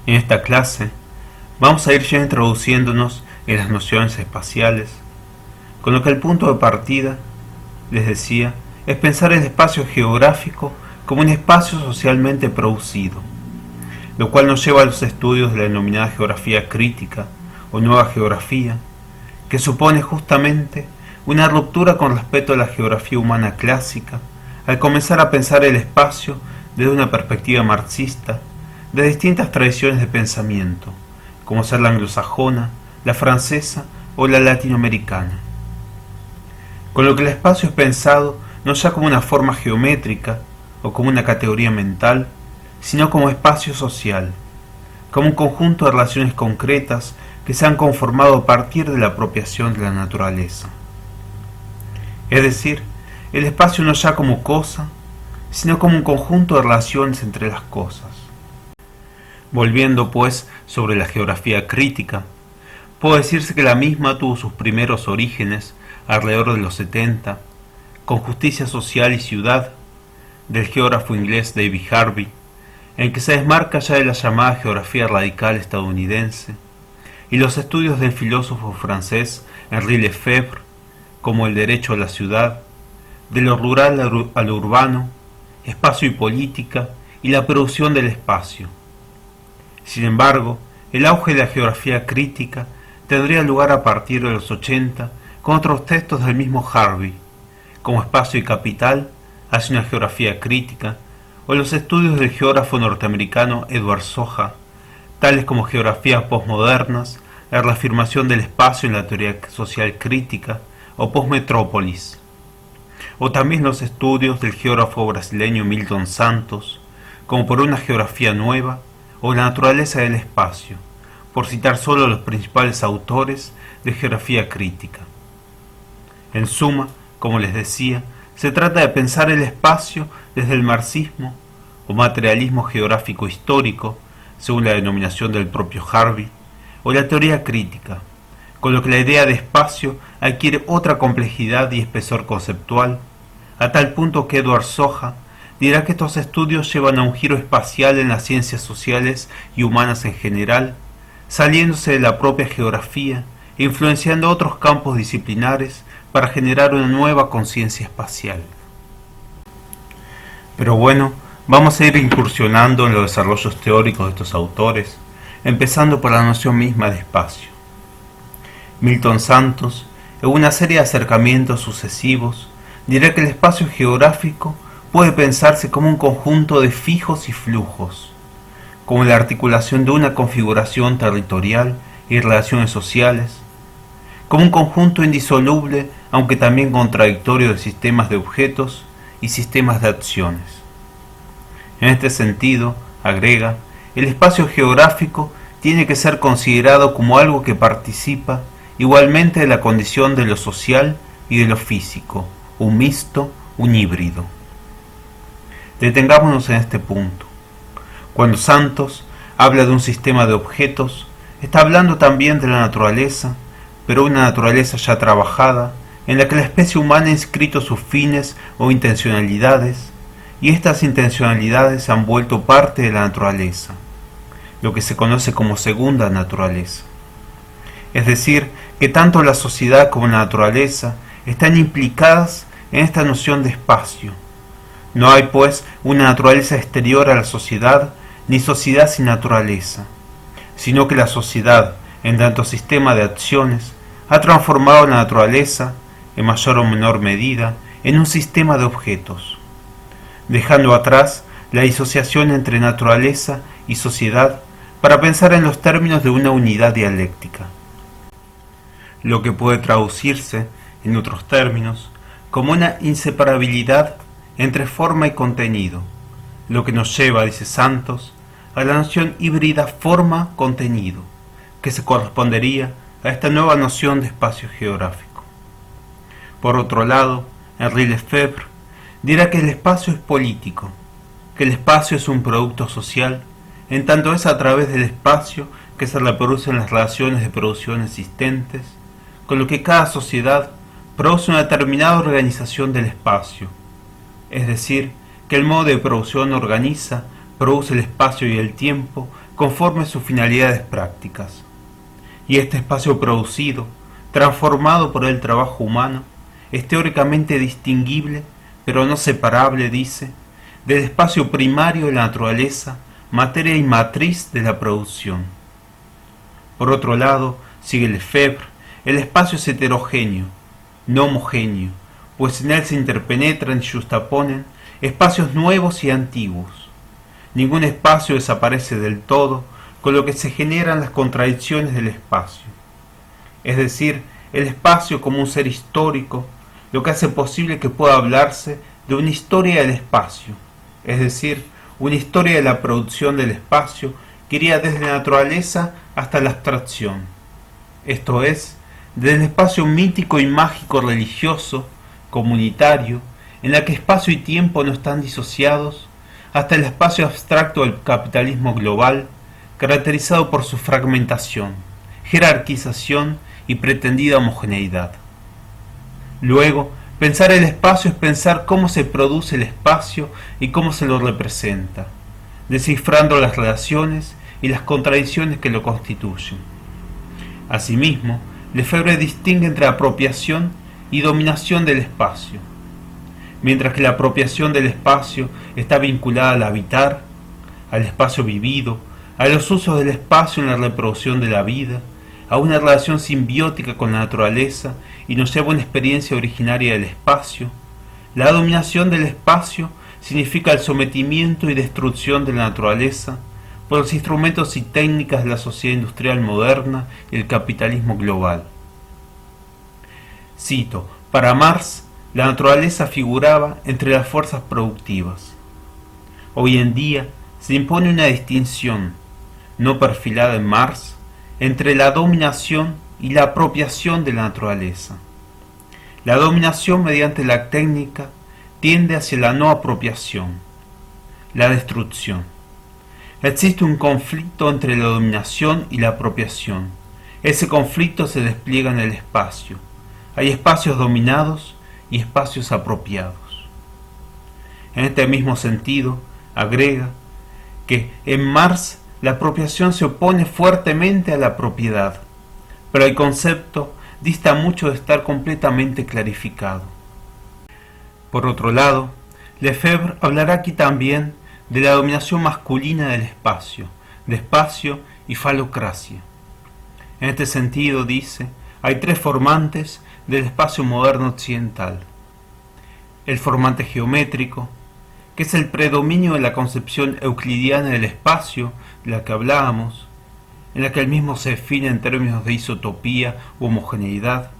En esta clase vamos a ir ya introduciéndonos en las nociones espaciales, con lo que el punto de partida, les decía, es pensar el espacio geográfico como un espacio socialmente producido, lo cual nos lleva a los estudios de la denominada geografía crítica o nueva geografía, que supone justamente una ruptura con respecto a la geografía humana clásica, al comenzar a pensar el espacio desde una perspectiva marxista de distintas tradiciones de pensamiento, como ser la anglosajona, la francesa o la latinoamericana. Con lo que el espacio es pensado no ya como una forma geométrica o como una categoría mental, sino como espacio social, como un conjunto de relaciones concretas que se han conformado a partir de la apropiación de la naturaleza. Es decir, el espacio no ya como cosa, sino como un conjunto de relaciones entre las cosas. Volviendo pues sobre la geografía crítica, puede decirse que la misma tuvo sus primeros orígenes alrededor de los 70, con Justicia Social y Ciudad, del geógrafo inglés David Harvey, en que se desmarca ya de la llamada geografía radical estadounidense, y los estudios del filósofo francés Henri Lefebvre, como el derecho a la ciudad, de lo rural a lo urbano, espacio y política, y la producción del espacio. Sin embargo, el auge de la geografía crítica tendría lugar a partir de los 80 con otros textos del mismo Harvey, como Espacio y Capital, hacia una geografía crítica, o los estudios del geógrafo norteamericano Edward Soja, tales como Geografías postmodernas, la reafirmación del espacio en la teoría social crítica, o Postmetrópolis, o también los estudios del geógrafo brasileño Milton Santos, como Por una geografía nueva, o La naturaleza del espacio, por citar solo los principales autores de geografía crítica. En suma, como les decía, se trata de pensar el espacio desde el marxismo o materialismo geográfico histórico, según la denominación del propio Harvey, o la teoría crítica, con lo que la idea de espacio adquiere otra complejidad y espesor conceptual, a tal punto que Edward Soja dirá que estos estudios llevan a un giro espacial en las ciencias sociales y humanas en general, saliéndose de la propia geografía e influenciando otros campos disciplinares para generar una nueva conciencia espacial. Pero bueno, vamos a ir incursionando en los desarrollos teóricos de estos autores, empezando por la noción misma de espacio. Milton Santos, en una serie de acercamientos sucesivos, dirá que el espacio geográfico puede pensarse como un conjunto de fijos y flujos, como la articulación de una configuración territorial y relaciones sociales, como un conjunto indisoluble, aunque también contradictorio, de sistemas de objetos y sistemas de acciones. En este sentido, agrega, el espacio geográfico tiene que ser considerado como algo que participa igualmente de la condición de lo social y de lo físico, un mixto, un híbrido. Detengámonos en este punto. Cuando Santos habla de un sistema de objetos, está hablando también de la naturaleza, pero una naturaleza ya trabajada, en la que la especie humana ha inscrito sus fines o intencionalidades, y estas intencionalidades han vuelto parte de la naturaleza, lo que se conoce como segunda naturaleza. Es decir, que tanto la sociedad como la naturaleza están implicadas en esta noción de espacio. No hay, pues, una naturaleza exterior a la sociedad, ni sociedad sin naturaleza, sino que la sociedad, en tanto sistema de acciones, ha transformado la naturaleza, en mayor o menor medida, en un sistema de objetos, dejando atrás la disociación entre naturaleza y sociedad para pensar en los términos de una unidad dialéctica, lo que puede traducirse, en otros términos, como una inseparabilidad entre forma y contenido, lo que nos lleva, dice Santos, a la noción híbrida forma-contenido, que se correspondería a esta nueva noción de espacio geográfico. Por otro lado, Henri Lefebvre dirá que el espacio es político, que el espacio es un producto social, en tanto es a través del espacio que se reproducen las relaciones de producción existentes, con lo que cada sociedad produce una determinada organización del espacio, es decir, que el modo de producción organiza, produce el espacio y el tiempo conforme a sus finalidades prácticas. Y este espacio producido, transformado por el trabajo humano, es teóricamente distinguible, pero no separable, dice, del espacio primario de la naturaleza, materia y matriz de la producción. Por otro lado, sigue Lefebvre, el espacio es heterogéneo, no homogéneo, pues en él se interpenetran y justaponen espacios nuevos y antiguos. Ningún espacio desaparece del todo, con lo que se generan las contradicciones del espacio. Es decir, el espacio como un ser histórico, lo que hace posible que pueda hablarse de una historia del espacio, es decir, una historia de la producción del espacio que iría desde la naturaleza hasta la abstracción, esto es, desde el espacio mítico y mágico religioso, comunitario, en la que espacio y tiempo no están disociados, hasta el espacio abstracto del capitalismo global, caracterizado por su fragmentación, jerarquización y pretendida homogeneidad. Luego, pensar el espacio es pensar cómo se produce el espacio y cómo se lo representa, descifrando las relaciones y las contradicciones que lo constituyen. Asimismo, Lefebvre distingue entre apropiación y dominación del espacio. Mientras que la apropiación del espacio está vinculada al habitar, al espacio vivido, a los usos del espacio en la reproducción de la vida, a una relación simbiótica con la naturaleza y nos lleva a una experiencia originaria del espacio, la dominación del espacio significa el sometimiento y destrucción de la naturaleza por los instrumentos y técnicas de la sociedad industrial moderna y el capitalismo global. Cito, para Marx, la naturaleza figuraba entre las fuerzas productivas. Hoy en día se impone una distinción, no perfilada en Marx, entre la dominación y la apropiación de la naturaleza. La dominación mediante la técnica tiende hacia la no apropiación, la destrucción. Existe un conflicto entre la dominación y la apropiación. Ese conflicto se despliega en el espacio. Hay espacios dominados y espacios apropiados. En este mismo sentido, agrega que en Marx la apropiación se opone fuertemente a la propiedad, pero el concepto dista mucho de estar completamente clarificado. Por otro lado, Lefebvre hablará aquí también de la dominación masculina del espacio, de espacio y falocracia. En este sentido, dice, hay tres formantes del espacio moderno occidental. El formante geométrico, que es el predominio de la concepción euclidiana del espacio, de la que hablábamos, en la que el mismo se define en términos de isotopía u homogeneidad.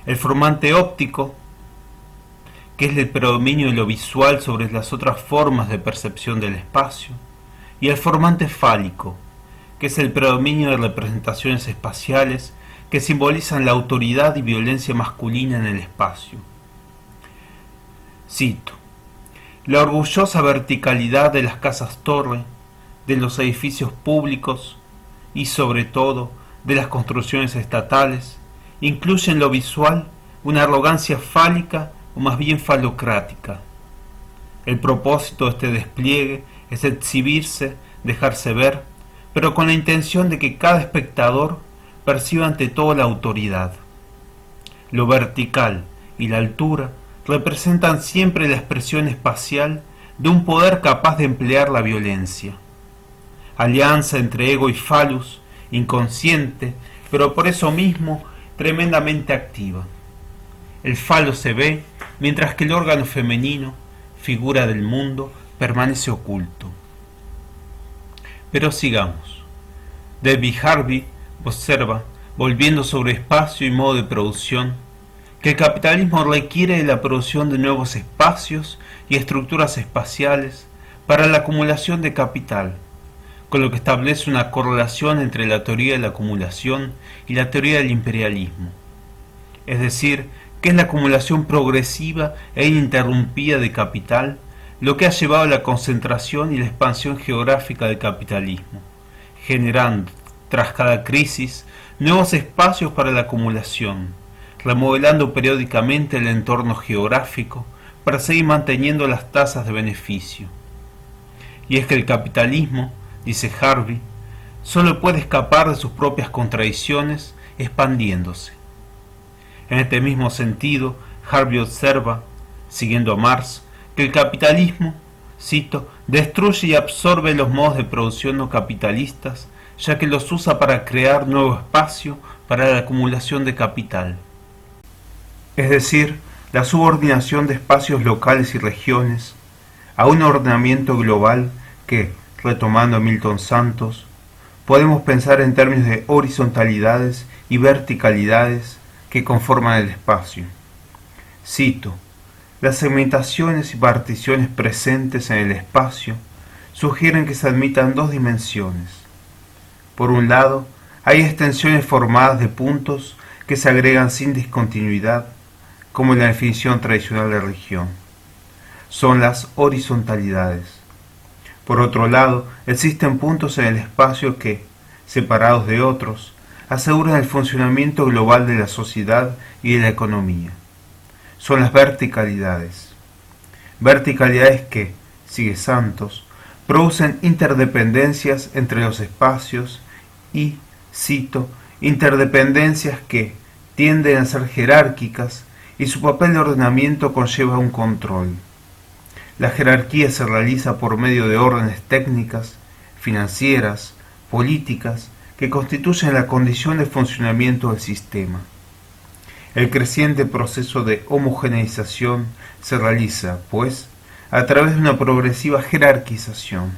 El formante óptico, que es el predominio de lo visual sobre las otras formas de percepción del espacio, y el formante fálico, que es el predominio de representaciones espaciales que simbolizan la autoridad y violencia masculina en el espacio. Cito, la orgullosa verticalidad de las casas-torre, de los edificios públicos y, sobre todo, de las construcciones estatales, incluye en lo visual una arrogancia fálica o más bien falocrática. El propósito de este despliegue es exhibirse, dejarse ver, pero con la intención de que cada espectador perciba ante todo la autoridad. Lo vertical y la altura representan siempre la expresión espacial de un poder capaz de emplear la violencia. Alianza entre ego y falus, inconsciente, pero por eso mismo tremendamente activa. El falo se ve, mientras que el órgano femenino, figura del mundo, permanece oculto. Pero sigamos. David Harvey observa, volviendo sobre espacio y modo de producción, que el capitalismo requiere de la producción de nuevos espacios y estructuras espaciales para la acumulación de capital, con lo que establece una correlación entre la teoría de la acumulación y la teoría del imperialismo. Es decir, que es la acumulación progresiva e ininterrumpida de capital lo que ha llevado a la concentración y la expansión geográfica del capitalismo, generando, tras cada crisis, nuevos espacios para la acumulación, remodelando periódicamente el entorno geográfico para seguir manteniendo las tasas de beneficio. Y es que el capitalismo, dice Harvey, solo puede escapar de sus propias contradicciones expandiéndose. En este mismo sentido, Harvey observa, siguiendo a Marx, que el capitalismo, cito, destruye y absorbe los modos de producción no capitalistas, ya que los usa para crear nuevo espacio para la acumulación de capital. Es decir, la subordinación de espacios locales y regiones a un ordenamiento global que, retomando a Milton Santos, podemos pensar en términos de horizontalidades y verticalidades que conforman el espacio. Cito, las segmentaciones y particiones presentes en el espacio sugieren que se admitan dos dimensiones. Por un lado, hay extensiones formadas de puntos que se agregan sin discontinuidad, como en la definición tradicional de región. Son las horizontalidades. Por otro lado, existen puntos en el espacio que, separados de otros, aseguran el funcionamiento global de la sociedad y de la economía. Son las verticalidades. Verticalidades que, sigue Santos, producen interdependencias entre los espacios y, cito, interdependencias que tienden a ser jerárquicas y su papel de ordenamiento conlleva un control. La jerarquía se realiza por medio de órdenes técnicas, financieras, políticas, que constituyen la condición de funcionamiento del sistema. El creciente proceso de homogeneización se realiza, pues, a través de una progresiva jerarquización.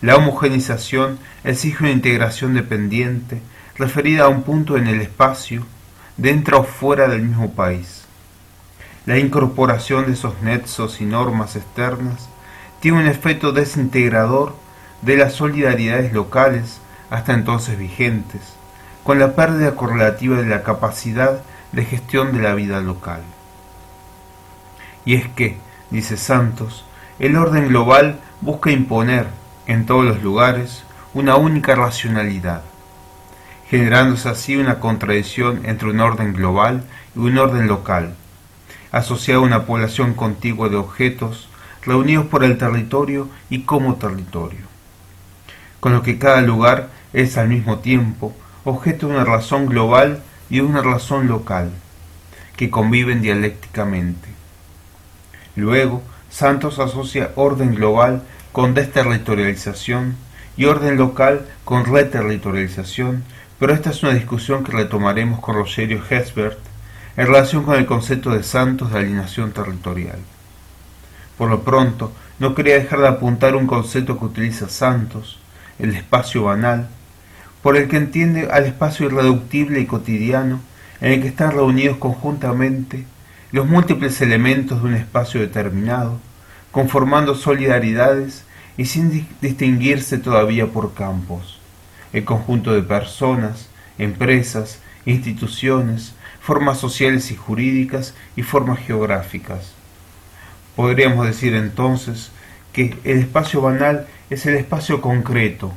La homogeneización exige una integración dependiente referida a un punto en el espacio, dentro o fuera del mismo país. La incorporación de esos nexos y normas externas tiene un efecto desintegrador de las solidaridades locales hasta entonces vigentes, con la pérdida correlativa de la capacidad de gestión de la vida local. Y es que, dice Santos, el orden global busca imponer, en todos los lugares, una única racionalidad, generándose así una contradicción entre un orden global y un orden local, asociado a una población contigua de objetos reunidos por el territorio y como territorio, con lo que cada lugar es al mismo tiempo objeto de una razón global y de una razón local, que conviven dialécticamente. Luego, Santos asocia orden global con desterritorialización y orden local con reterritorialización, pero esta es una discusión que retomaremos con Rogerio Hesbert en relación con el concepto de Santos de alienación territorial. Por lo pronto, no quería dejar de apuntar un concepto que utiliza Santos, el espacio banal, por el que entiende al espacio irreductible y cotidiano en el que están reunidos conjuntamente los múltiples elementos de un espacio determinado, conformando solidaridades y sin distinguirse todavía por campos, el conjunto de personas, empresas, instituciones, formas sociales y jurídicas y formas geográficas. Podríamos decir entonces que el espacio banal es el espacio concreto,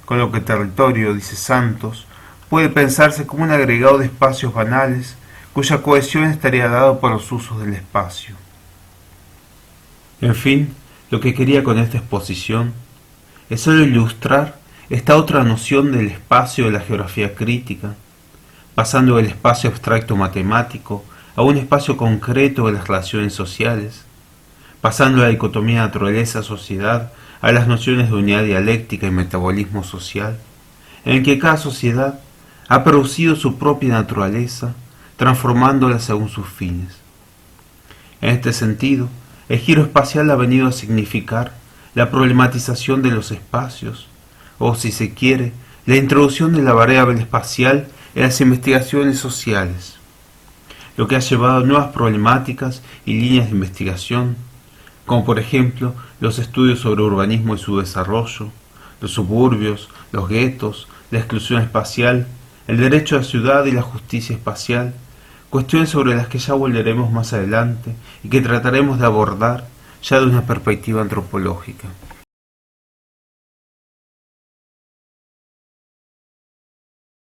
con lo que el territorio, dice Santos, puede pensarse como un agregado de espacios banales cuya cohesión estaría dada por los usos del espacio. En fin, lo que quería con esta exposición es solo ilustrar esta otra noción del espacio de la geografía crítica, pasando del espacio abstracto matemático a un espacio concreto de las relaciones sociales, pasando de la dicotomía naturaleza-sociedad a las nociones de unidad dialéctica y metabolismo social, en el que cada sociedad ha producido su propia naturaleza, transformándola según sus fines. En este sentido, el giro espacial ha venido a significar la problematización de los espacios, o si se quiere, la introducción de la variable espacial en las investigaciones sociales, lo que ha llevado a nuevas problemáticas y líneas de investigación, como por ejemplo los estudios sobre urbanismo y su desarrollo, los suburbios, los guetos, la exclusión espacial, el derecho a la ciudad y la justicia espacial, cuestiones sobre las que ya volveremos más adelante y que trataremos de abordar ya de una perspectiva antropológica.